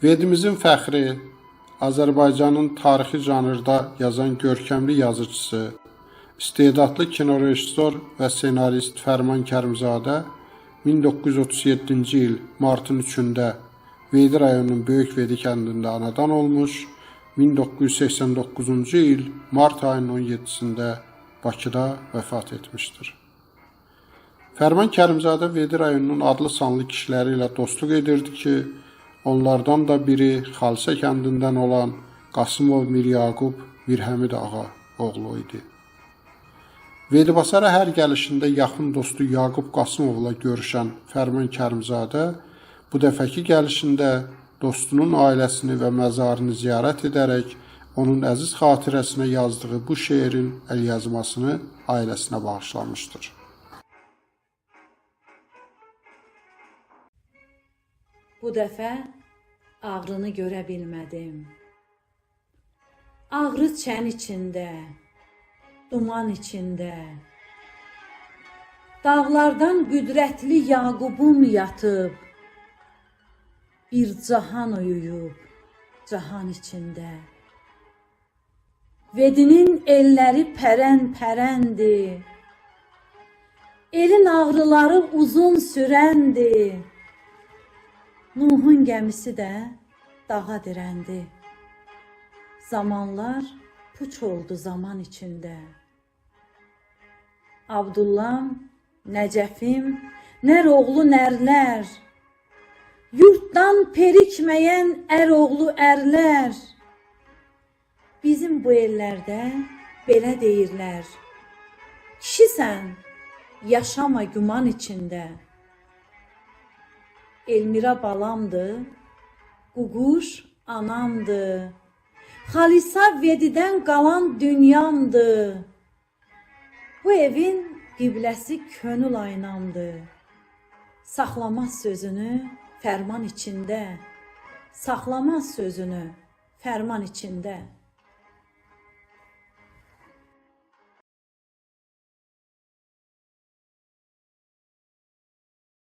Vedimizin fəxri, Azərbaycanın tarixi janrda yazan görkəmli yazıcısı, istedadlı kinorejissor və senarist Fərman Kərimzadə 1937-ci il martın 3-də Veydi rayonunun Böyük Vedi kəndində anadan olmuş, 1989-cu il mart ayının 17-sində Bakıda vəfat etmişdir. Fərman Kərimzadə Veydi rayonunun adlı sanlı kişiləri ilə dostluq edirdi ki, onlardan da biri Xalsə kəndindən olan Qasımov Mir Yaqub Mirhəmid ağa oğlu idi. Vedibasara hər gəlişində yaxın dostu Yaqub Qasımovla görüşən Fərman Kərimzadə bu dəfəki gəlişində dostunun ailəsini və məzarını ziyarət edərək onun əziz xatirəsinə yazdığı bu şeirin əlyazmasını ailəsinə bağışlamışdır. Bu dəfə ağrını görə bilmədim. Ağrı çən içində, duman içində. Dağlardan qüdrətli Yaqubum yatıb, bir cahan uyuyub, cahan içində. Vedinin elləri pərən-pərəndir, elin ağrıları uzun sürəndir. Nuhun gəmisi də dağa dirəndi. Zamanlar puç oldu zaman içində. Abdullam, Nəcəfim, nər oğlu nərlər, yurtdan perikməyən ər oğlu ərlər. Bizim bu ellərdə belə deyirlər, kişisən, yaşama güman içində. Elmira balamdır, Ququş anamdır, Xalisa Vedidən qalan dünyamdır. Bu evin qibləsi könül aynamdır. Saxlamaz sözünü fərman içində, saxlamaz sözünü fərman içində.